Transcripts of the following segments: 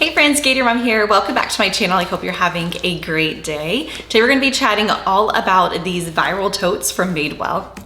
Hey friends, Gator Mom here. Welcome back to my channel. I hope you're having a great day. Today we're going to be chatting all about these viral totes from Madewell.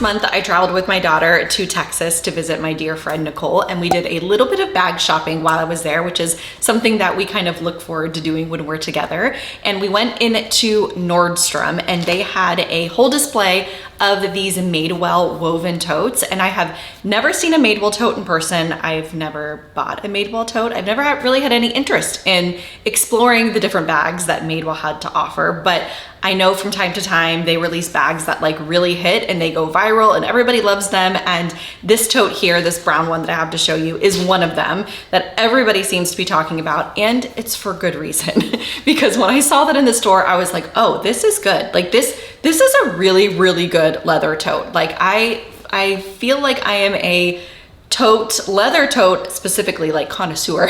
Month I traveled with my daughter to Texas to visit my dear friend Nicole, and we did a little bit of bag shopping while I was there, which is something that we kind of look forward to doing when we're together. And we went into Nordstrom and they had a whole display of these Madewell woven totes, and I have never seen a Madewell tote in person. I've never bought a Madewell tote. I've never really had any interest in exploring the different bags that Madewell had to offer, but I know from time to time they release bags that like really hit and they go viral and everybody loves them. And this tote here, this brown one that I have to show you, is one of them that everybody seems to be talking about, and it's for good reason. Because when I saw that in the store, I was like, oh, this is good. Like this is a really good leather tote. Like I feel like I am a leather tote specifically, like connoisseur.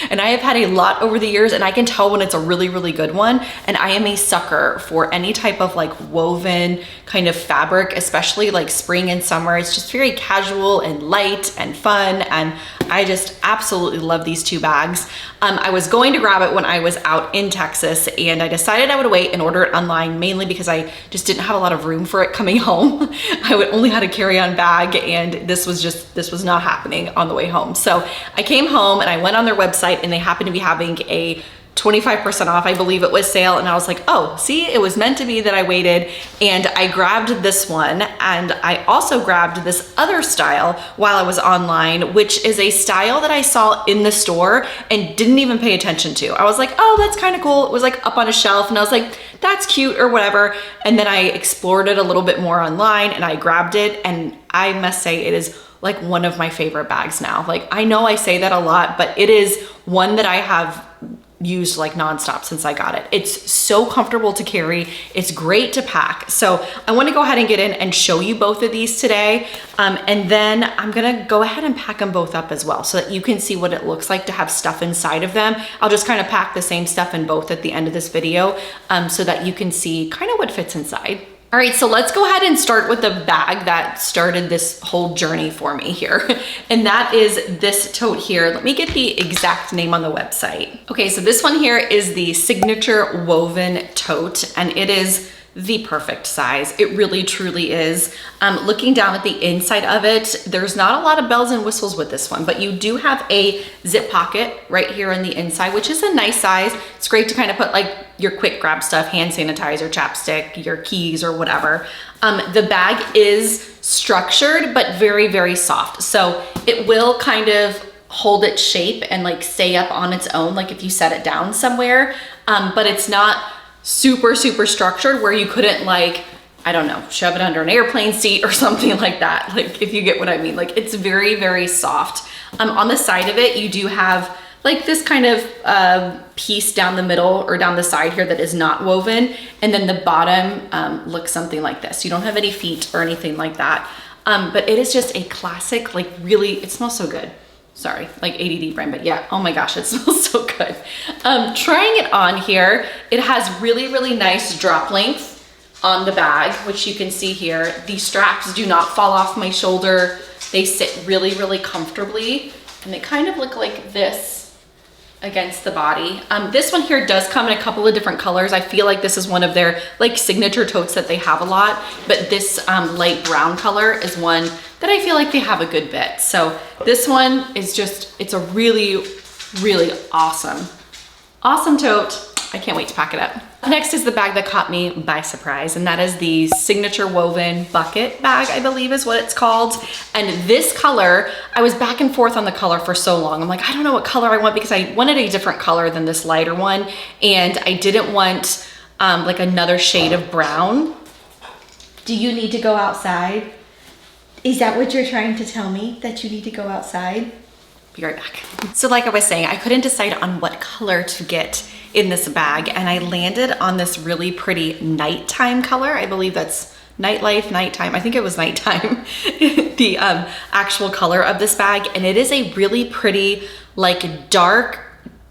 And I have had a lot over the years, and I can tell when it's a really good one. And I am a sucker for any type of like woven kind of fabric, especially like spring and summer. It's just very casual and light and fun, and I just absolutely love these two bags. I was going to grab it when I was out in Texas, and I decided I would wait and order it online, mainly because I just didn't have a lot of room for it coming home. I would only had a carry-on bag, and this was not happening on the way home. So I came home and I went on their website, and they happened to be having a 25% off, I believe it was, sale. And I was like, oh, see, it was meant to be that I waited. And I grabbed this one, and I also grabbed this other style while I was online, which is a style that I saw in the store and didn't even pay attention to. I was like, oh, that's kind of cool. It was like up on a shelf, and I was like, that's cute or whatever. And then I explored it a little bit more online and I grabbed it, and I must say it is like one of my favorite bags now. Like, I know I say that a lot, but it is one that I have used like nonstop since I got it. It's so comfortable to carry. It's great to pack. So I want to go ahead and get in and show you both of these today. And then I'm gonna go ahead and pack them both up as well so that you can see what it looks like to have stuff inside of them. I'll just kind of pack the same stuff in both at the end of this video so that you can see kind of what fits inside. All right, so let's go ahead and start with the bag that started this whole journey for me here. And that is this tote here. Let me get the exact name on the website. Okay, so this one here is the Signature Woven Tote, and it is the perfect size. It really truly is. Looking down at the inside of it, there's not a lot of bells and whistles with this one, but you do have a zip pocket right here on the inside, which is a nice size. It's great to kind of put like your quick grab stuff, hand sanitizer, chapstick, your keys or whatever. The bag is structured, but very soft. So it will kind of hold its shape and like stay up on its own, like if you set it down somewhere, but it's not super structured where you couldn't, like, I don't know, shove it under an airplane seat or something like that. Like, if you get what I mean. Like, it's very soft. On the side of it, you do have like this kind of piece down the middle or down the side here that is not woven. And then the bottom looks something like this. You don't have any feet or anything like that. But it is just a classic, like really, it smells so good. Sorry, like ADD brain, but yeah, oh my gosh, it smells so good. Trying it on here, it has really nice drop length on the bag, which you can see here. The straps do not fall off my shoulder. They sit really comfortably, and they kind of look like this against the body. This one here does come in a couple of different colors. I feel like this is one of their like signature totes that they have a lot, but this light brown color is one that I feel like they have a good bit. So this one is just, it's a really awesome tote. I can't wait to pack it up. Next is the bag that caught me by surprise, and that is the Signature Woven Bucket bag, I believe is what it's called. And this color, I was back and forth on the color for so long. I'm like, I don't know what color I want, because I wanted a different color than this lighter one, and I didn't want like another shade of brown. Do you need to go outside? Is that what you're trying to tell me? That you need to go outside? Be right back. So like I was saying, I couldn't decide on what color to get in this bag, and I landed on this really pretty nighttime color. I believe that's nightlife, nighttime. I think it was nighttime, the actual color of this bag. And it is a really pretty, like dark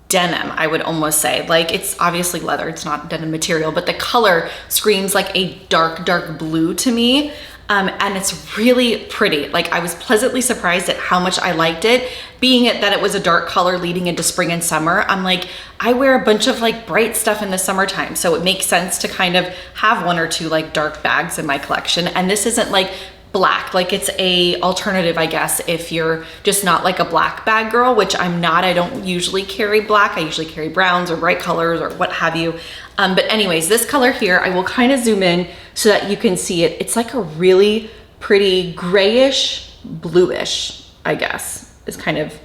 denim, I would almost say. Like, it's obviously leather, it's not denim material, but the color screams like a dark, dark blue to me. And it's really pretty. Like, I was pleasantly surprised at how much I liked it. Being it that it was a dark color leading into spring and summer, I'm like, I wear a bunch of like bright stuff in the summertime, so it makes sense to kind of have one or two like dark bags in my collection. And this isn't like black, like it's a alternative, I guess, if you're just not like a black bag girl, which I'm not. I don't usually carry black. I usually carry browns or bright colors or what have you. But anyways, this color here, I will kind of zoom in so that you can see it. It's like a really pretty grayish, bluish, I guess, is kind of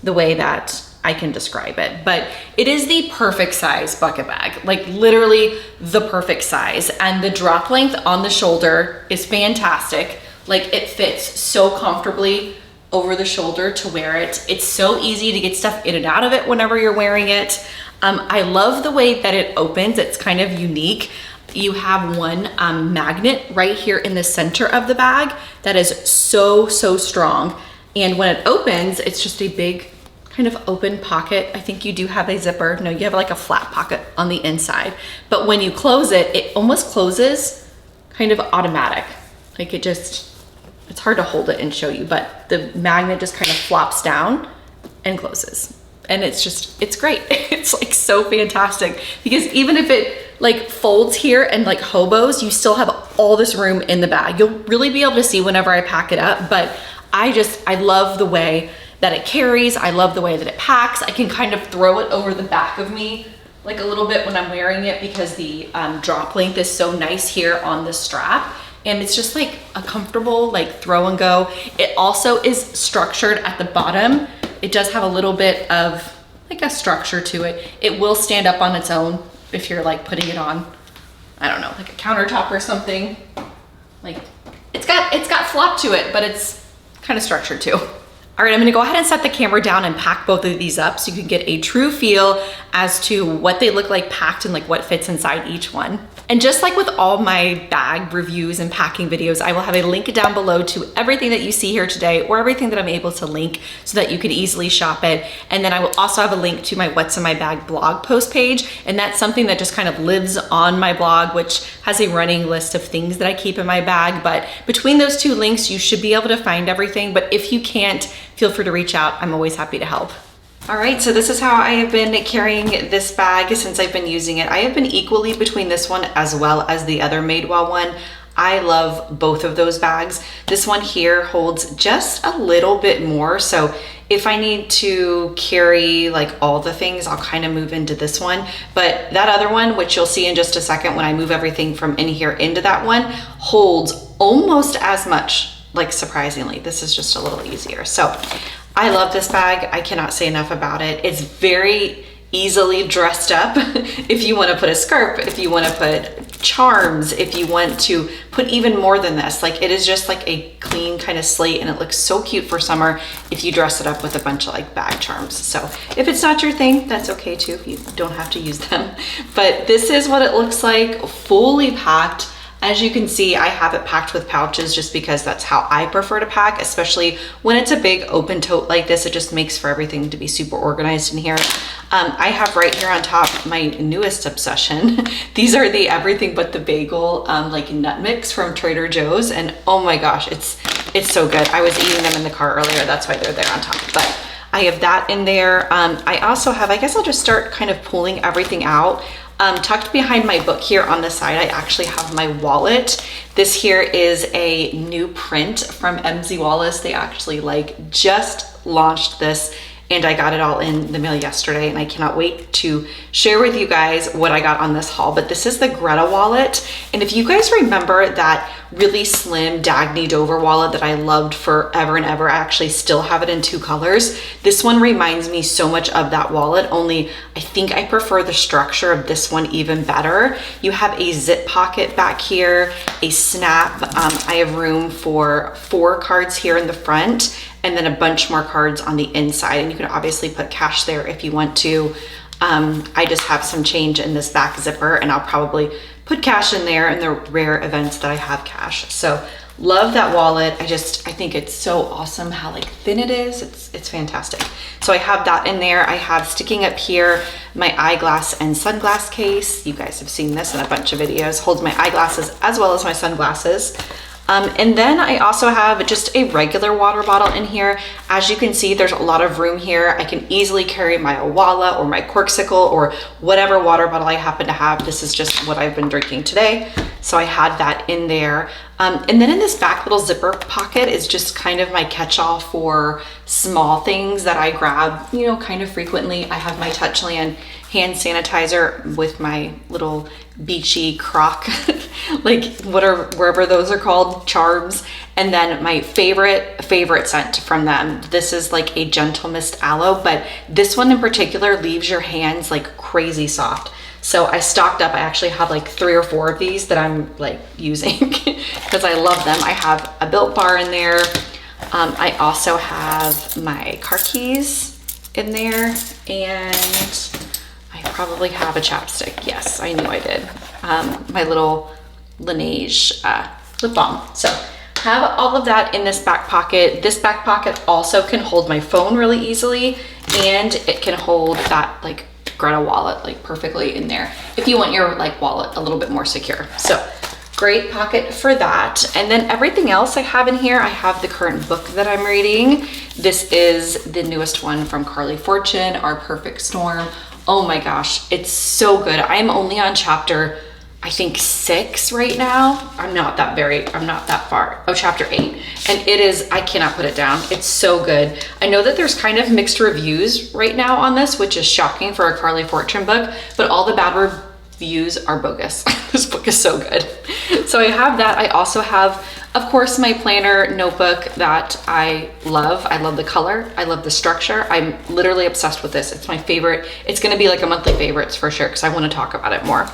the way that I can describe it. But it is the perfect size bucket bag, like literally the perfect size. And the drop length on the shoulder is fantastic. Like, it fits so comfortably over the shoulder to wear it. It's so easy to get stuff in and out of it whenever you're wearing it. I love the way that it opens. It's kind of unique. You have one magnet right here in the center of the bag that is so, so strong. And when it opens, it's just a big kind of open pocket. I think you do have a zipper. No, you have like a flat pocket on the inside. But when you close it, it almost closes kind of automatic. Like, it's hard to hold it and show you, but the magnet just kind of flops down and closes. And it's great. It's like so fantastic, because even if it like folds here and like hobos, you still have all this room in the bag. You'll really be able to see whenever I pack it up, but I love the way that it carries. I love the way that it packs. I can kind of throw it over the back of me like a little bit when I'm wearing it, because the drop length is so nice here on the strap. And it's just like a comfortable like throw and go. It also is structured at the bottom. It does have a little bit of like a structure to it. It will stand up on its own if you're like putting it on, I don't know, like a countertop or something. Like, it's got flop to it, but it's kind of structured too. All right, I'm gonna go ahead and set the camera down and pack both of these up so you can get a true feel as to what they look like packed and like what fits inside each one. And just like with all my bag reviews and packing videos, I will have a link down below to everything that you see here today, or everything that I'm able to link so that you can easily shop it. And then I will also have a link to my What's in My Bag blog post page. And that's something that just kind of lives on my blog, which has a running list of things that I keep in my bag. But between those two links, you should be able to find everything. But if you can't, feel free to reach out. I'm always happy to help. All right, so this is how I have been carrying this bag since I've been using it. I have been equally between this one as well as the other Madewell one. I love both of those bags. This one here holds just a little bit more. So if I need to carry like all the things, I'll kind of move into this one. But that other one, which you'll see in just a second when I move everything from in here into that one, holds almost as much, like surprisingly. This is just a little easier. So I love this bag. I cannot say enough about it. It's very easily dressed up. If you want to put a scarf, if you want to put charms, if you want to put even more than this, like it is just like a clean kind of slate, and it looks so cute for summer if you dress it up with a bunch of like bag charms. So if it's not your thing, that's okay too. You don't have to use them. But this is what it looks like fully packed. As you can see, I have it packed with pouches just because that's how I prefer to pack, especially when it's a big open tote like this. It just makes for everything to be super organized in here. I have right here on top my newest obsession. These are the everything but the bagel like nut mix from Trader Joe's, and oh my gosh, it's so good. I was eating them in the car earlier, that's why they're there on top. But I have that in there. I also have, I guess I'll just start kind of pulling everything out. Tucked behind my book here on the side, I actually have my wallet. This here is a new print from MZ Wallace. They actually like just launched this, and I got it all in the mail yesterday, and I cannot wait to share with you guys what I got on this haul. But this is the Greta wallet, and if you guys remember that really slim Dagny Dover wallet that I loved forever and ever, I actually still have it in 2 colors. This one reminds me so much of that wallet, only I think I prefer the structure of this one even better. You have a zip pocket back here, a snap. I have room for 4 cards here in the front, and then a bunch more cards on the inside, and you can obviously put cash there if you want to. I just have some change in this back zipper, and I'll probably put cash in there in the rare events that I have cash. So love that wallet. I think it's so awesome how like thin it is. It's fantastic. So I have that in there. I have sticking up here my eyeglass and sunglass case. You guys have seen this in a bunch of videos. Holds my eyeglasses as well as my sunglasses. And then I also have just a regular water bottle in here. As you can see, there's a lot of room here. I can easily carry my Owala or my Corksicle or whatever water bottle I happen to have. This is just what I've been drinking today. So I had that in there. And then in this back little zipper pocket is just kind of my catch-all for small things that I grab, you know, kind of frequently. I have my Touchland hand sanitizer with my little beachy croc, like wherever those are called, charms. And then my favorite scent from them. This is like a Gentle Mist Aloe, but this one in particular leaves your hands like crazy soft. So I stocked up. I actually have like 3 or 4 of these that I'm like using because I love them. I have a Built Bar in there. I also have my car keys in there, and I probably have a chapstick. Yes, I knew I did. My little Laneige lip balm. So have all of that in this back pocket. This back pocket also can hold my phone really easily, and it can hold that like Greta wallet like perfectly in there if you want your like wallet a little bit more secure. So great pocket for that. And then everything else I have in here, I have the current book that I'm reading. This is the newest one from Carly Fortune, Our Perfect Storm. Oh my gosh, it's so good. I'm only on chapter, I think 6 right now. I'm not that far. Oh, chapter 8. And it is, I cannot put it down. It's so good. I know that there's kind of mixed reviews right now on this, which is shocking for a Carly Fortune book, but all the bad reviews are bogus. This book is so good. So I have that. I also have, of course, my planner notebook that I love. I love the color. I love the structure. I'm literally obsessed with this. It's my favorite. It's going to be like a monthly favorites for sure because I want to talk about it more.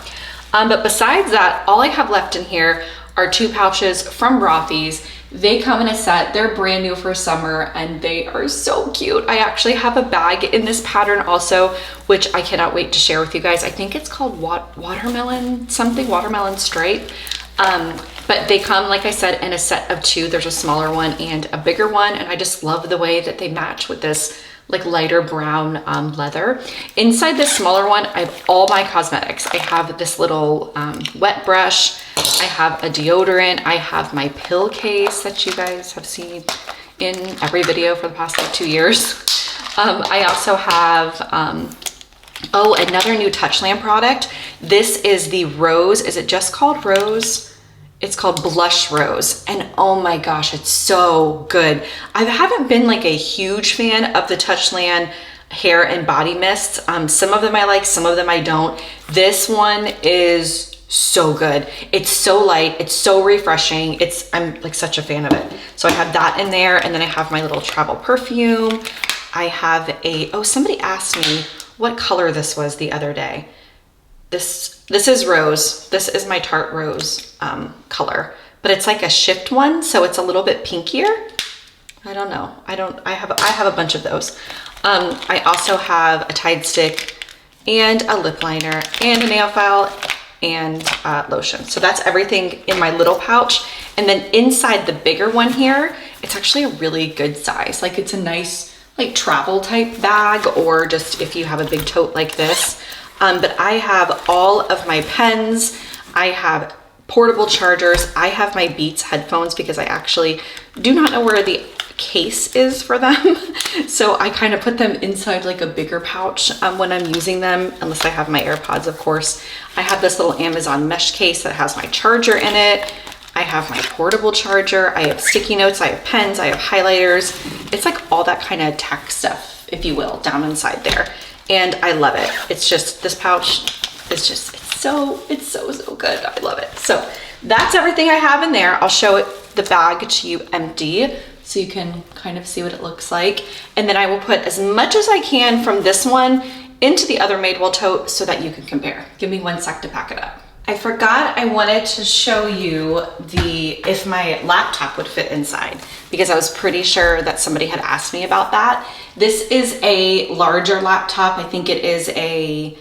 But besides that, all I have left in here are 2 pouches from Rothy's. They come in a set. They're brand new for summer and they are so cute. I actually have a bag in this pattern also, which I cannot wait to share with you guys. I think it's called watermelon stripe. But they come, like I said, in a set of 2. There's a smaller one and a bigger one. And I just love the way that they match with this like lighter brown leather. Inside this smaller one, I have all my cosmetics. I have this little wet brush. I have a deodorant. I have my pill case that you guys have seen in every video for the past like 2 years. I also have, oh, another new Touchland product. This is the Rose. Is it just called Rose? It's called Blush Rose, and oh my gosh, it's so good. I haven't been like a huge fan of the Touchland hair and body mists. Some of them I like, some of them I don't. This one is so good. It's so light, it's so refreshing. I'm like such a fan of it. So I have that in there, and then I have my little travel perfume. I have somebody asked me what color this was the other day. This is Rose. This is my Tarte Rose color, but it's like a shift one, so it's a little bit pinkier. I don't know. I have a bunch of those. I also have a Tide stick and a lip liner and a nail file and lotion. So that's everything in my little pouch. And then inside the bigger one here, it's actually a really good size. Like it's a nice like travel type bag, or just if you have a big tote like this. But I have all of my pens. I have portable chargers. I have my Beats headphones because I actually do not know where the case is for them. So I kind of put them inside like a bigger pouch when I'm using them, unless I have my AirPods, of course. I have this little Amazon mesh case that has my charger in it. I have my portable charger. I have sticky notes. I have pens. I have highlighters. It's like all that kind of tech stuff, if you will, down inside there. And I love it. It's just, this pouch is just, it's so good. I love it. So that's everything I have in there. I'll show the bag to you empty so you can kind of see what it looks like. And then I will put as much as I can from this one into the other Madewell tote so that you can compare. Give me 1 sec to pack it up. I forgot I wanted to show you if my laptop would fit inside, because I was pretty sure that somebody had asked me about that. This is a larger laptop. I think it is a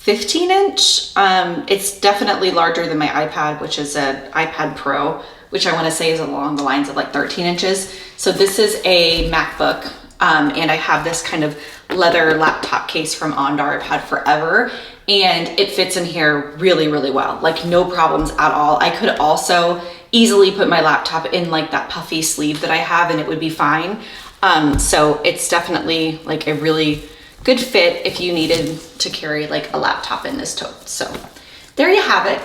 15 inch. It's definitely larger than my iPad, which is an iPad Pro, which I want to say is along the lines of like 13 inches. So this is a MacBook, and I have this kind of leather laptop case from Ondar I've had forever, and it fits in here really, really well. Like no problems at all. I could also easily put my laptop in like that puffy sleeve that I have and it would be fine. So it's definitely like a really good fit if you needed to carry like a laptop in this tote. So there you have it.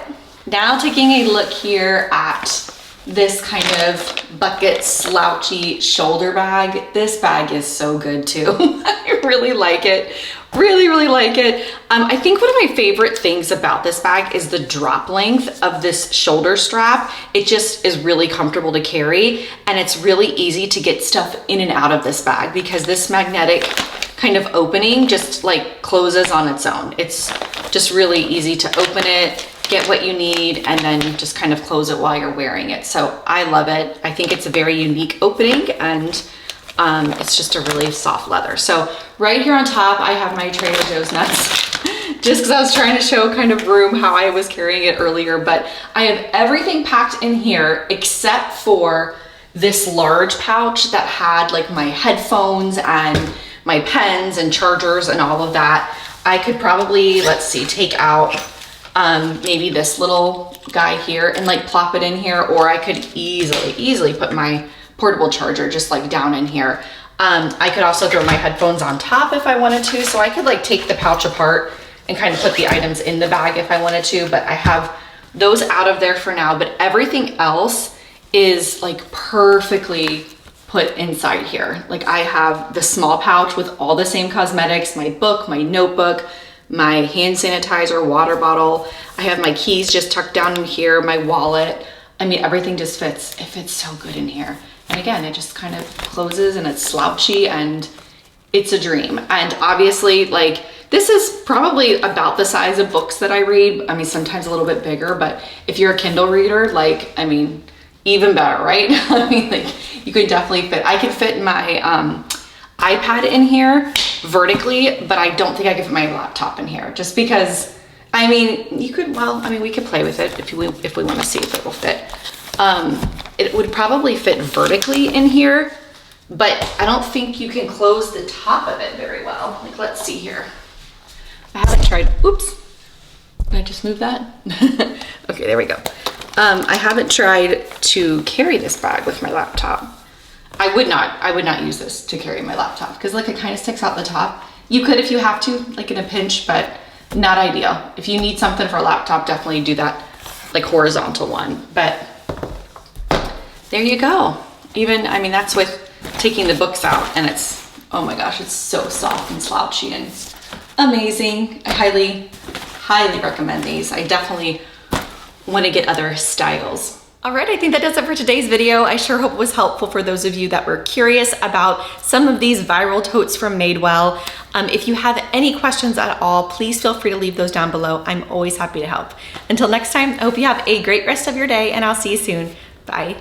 Now taking a look here at this kind of bucket slouchy shoulder bag. This bag is so good too. I really like it. Really, really like it. I think one of my favorite things about this bag is the drop length of this shoulder strap. It just is really comfortable to carry, and it's really easy to get stuff in and out of this bag because this magnetic kind of opening just like closes on its own. It's just really easy to open it, get what you need, and then just kind of close it while you're wearing it. So I love it. I think it's a very unique opening, and it's just a really soft leather. So right here on top, I have my Trader Joe's nuts, just because I was trying to show kind of room how I was carrying it earlier, but I have everything packed in here except for this large pouch that had like my headphones and my pens and chargers and all of that. I could probably, let's see, take out maybe this little guy here and like plop it in here, or I could easily put my portable charger just like down in here. I could also throw my headphones on top if I wanted to, so I could like take the pouch apart and kind of put the items in the bag if I wanted to, but I have those out of there for now. But everything else is like perfectly put inside here. Like I have the small pouch with all the same cosmetics, my book, my notebook, my hand sanitizer, water bottle. I have my keys just tucked down in here, my wallet. I mean, everything just fits. It fits so good in here. And again, it just kind of closes and it's slouchy and it's a dream. And obviously, like, this is probably about the size of books that I read. I mean, sometimes a little bit bigger, but if you're a Kindle reader, like, I mean, even better, right? I mean, like, you could definitely fit. I could fit my iPad in here vertically, but I don't think I could fit my laptop in here just because, I mean, you could, well, I mean, we could play with it if we want to see if it will fit. It would probably fit vertically in here, but I don't think you can close the top of it very well. Like, let's see here. I haven't tried, oops, did I just move that? Okay, there we go. I haven't tried to carry this bag with my laptop. I would not use this to carry my laptop because like it kind of sticks out the top. You could if you have to, like in a pinch, but not ideal. If you need something for a laptop, definitely do that like horizontal one. But there you go. Even, I mean, that's with taking the books out and it's, oh my gosh, it's so soft and slouchy and amazing. I highly recommend these. I definitely want to get other styles. All right, I think that does it for today's video. I sure hope it was helpful for those of you that were curious about some of these viral totes from Madewell. If you have any questions at all, please feel free to leave those down below. I'm always happy to help. Until next time, I hope you have a great rest of your day and I'll see you soon. Bye.